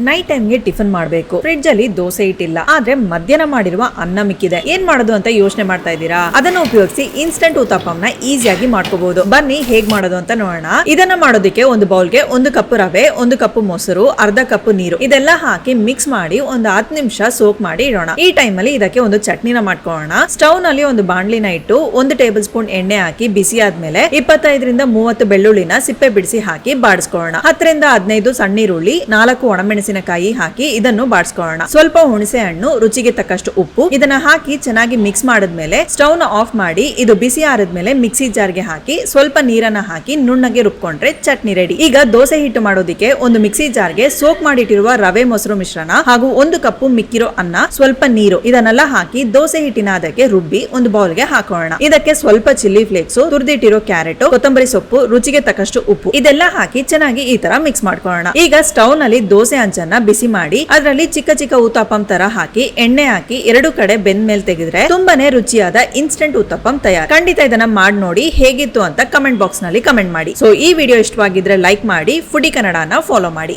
Night ಟೈಮ್ಗೆ tiffin ಮಾಡಬೇಕು. Fridge ಅಲ್ಲಿ ದೋಸೆ ಇಟ್ಟಿಲ್ಲ, ಆದ್ರೆ ಮಧ್ಯಾಹ್ನ ಮಾಡಿರುವ ಅನ್ನ ಮಿಕ್ಕಿದೆ. ಏನ್ ಮಾಡೋದು ಅಂತ ಯೋಚನೆ ಮಾಡ್ತಾ ಇದ್ದೀರಾ? ಅದನ್ನು ಉಪಯೋಗಿಸಿ ಇನ್ಸ್ಟೆಂಟ್ ಉತ್ತಪ್ಪಂನ ಈಸಿಯಾಗಿ ಮಾಡ್ಕೋಬಹುದು. ಬನ್ನಿ ಹೇಗ್ ಮಾಡೋದು ಅಂತ ನೋಡೋಣ. ಇದನ್ನ ಮಾಡೋದಕ್ಕೆ ಒಂದು ಬೌಲ್ಗೆ 1 ಕಪ್ ರವೆ, 1 ಕಪ್ ಮೊಸರು, ಅರ್ಧ ಕಪ್ ನೀರು ಇದೆಲ್ಲ ಹಾಕಿ ಮಿಕ್ಸ್ ಮಾಡಿ ಒಂದು 10 ನಿಮಿಷ ಸೋಕ್ ಮಾಡಿ ಇಡೋಣ. ಈ ಟೈಮ್ ಅಲ್ಲಿ ಇದಕ್ಕೆ ಒಂದು ಚಟ್ನಿನ ಮಾಡ್ಕೊಳ್ಳೋಣ. ಸ್ಟವ್ ನಲ್ಲಿ ಒಂದು ಬಾಣ್ಲಿನ ಇಟ್ಟು 1 ಟೇಬಲ್ ಸ್ಪೂನ್ ಎಣ್ಣೆ ಹಾಕಿ ಬಿಸಿ ಆದ್ಮೇಲೆ 25 ರಿಂದ 30 ಬೆಳ್ಳುಳ್ಳಿನ ಸಿಪ್ಪೆ ಬಿಡಿಸಿ ಹಾಕಿ ಬಾಡಿಸ್ಕೊಳ್ಳೋಣ. 10 ರಿಂದ 15 ಸಣ್ಣ ಈರುಳ್ಳಿ, 4 ಒಣಮೆಣಸಿನಕಾಯಿ ಹಾಕಿ ಇದನ್ನು ಬಾಡಿಸ್ಕೊಳ್ಳೋಣ. ಸ್ವಲ್ಪ ಹುಣಸೆ ಹಣ್ಣು, ರುಚಿಗೆ ತಕ್ಕಷ್ಟು ಉಪ್ಪು ಇದನ್ನ ಹಾಕಿ ಚೆನ್ನಾಗಿ ಮಿಕ್ಸ್ ಮಾಡಿದ್ಮೇಲೆ ಸ್ಟವ್ ನ ಆಫ್ ಮಾಡಿ ಇದು ಬಿಸಿ ಆರಿದ್ಮೇಲೆ ಮಿಕ್ಸಿ ಜಾರ್ಗೆ ಹಾಕಿ ಸ್ವಲ್ಪ ನೀರನ್ನ ಹಾಕಿ ನುಣ್ಣಗೆ ರುಬ್ಕೊಂಡ್ರೆ ಚಟ್ನಿ ರೆಡಿ. ಈಗ ದೋಸೆ ಹಿಟ್ಟು ಮಾಡೋದಿಕ್ಕೆ ಒಂದು ಮಿಕ್ಸಿ ಜಾರ್ಗೆ ಸೋಕ್ ಮಾಡಿಟ್ಟಿರುವ ರವೆ ಮೊಸರು ಮಿಶ್ರಣ ಹಾಗೂ 1 ಕಪ್ ಮಿಕ್ಕಿರೋ ಅನ್ನ, ಸ್ವಲ್ಪ ನೀರು ಇದನ್ನೆಲ್ಲ ಹಾಕಿ ದೋಸೆ ಹಿಟ್ಟಿನ ಅದಕ್ಕೆ ರುಬ್ಬಿ ಒಂದು ಬೌಲ್ಗೆ ಹಾಕೋಣ. ಇದಕ್ಕೆ ಸ್ವಲ್ಪ ಚಿಲ್ಲಿ ಫ್ಲೇಕ್ಸ್, ತುರಿದಿಟ್ಟಿರೋ ಕ್ಯಾರೆಟ್, ಕೊತ್ತಂಬರಿ ಸೊಪ್ಪು, ರುಚಿಗೆ ತಕ್ಕಷ್ಟು ಉಪ್ಪು ಇದೆಲ್ಲ ಹಾಕಿ ಚೆನ್ನಾಗಿ ಈ ತರ ಮಿಕ್ಸ್ ಮಾಡ್ಕೊಳ್ಳೋಣ. ಈಗ ಸ್ಟವ್ ನಲ್ಲಿ ದೋಸೆ ಹಂಚನ್ನ ಬಿಸಿ ಮಾಡಿ ಅದರಲ್ಲಿ ಚಿಕ್ಕ ಚಿಕ್ಕ ಉತ್ತಪ್ಪಂ ತರ ಹಾಕಿ ಎಣ್ಣೆ ಹಾಕಿ 2 ಕಡೆ ಬೆಂದ ಮೇಲೆ ತೆಗೆದ್ರೆ ತುಂಬಾನೇ ರುಚಿಯಾದ ಇನ್ಸ್ಟೆಂಟ್ ಉತ್ತಪ್ಪಂ ತಯಾರು. ಖಂಡಿತ ಇದನ್ನ ಮಾಡಿ ನೋಡಿ ಹೇಗಿತ್ತು ಅಂತ ಕಮೆಂಟ್ ಬಾಕ್ಸ್ ನಲ್ಲಿ ಕಮೆಂಟ್ ಮಾಡಿ. ಸೊ ಈ ವಿಡಿಯೋ ಇಷ್ಟವಾಗಿದ್ರೆ ಲೈಕ್ ಮಾಡಿ, ಫುಡಿ ಕನ್ನಡನ ಫಾಲೋ ಮಾಡಿ.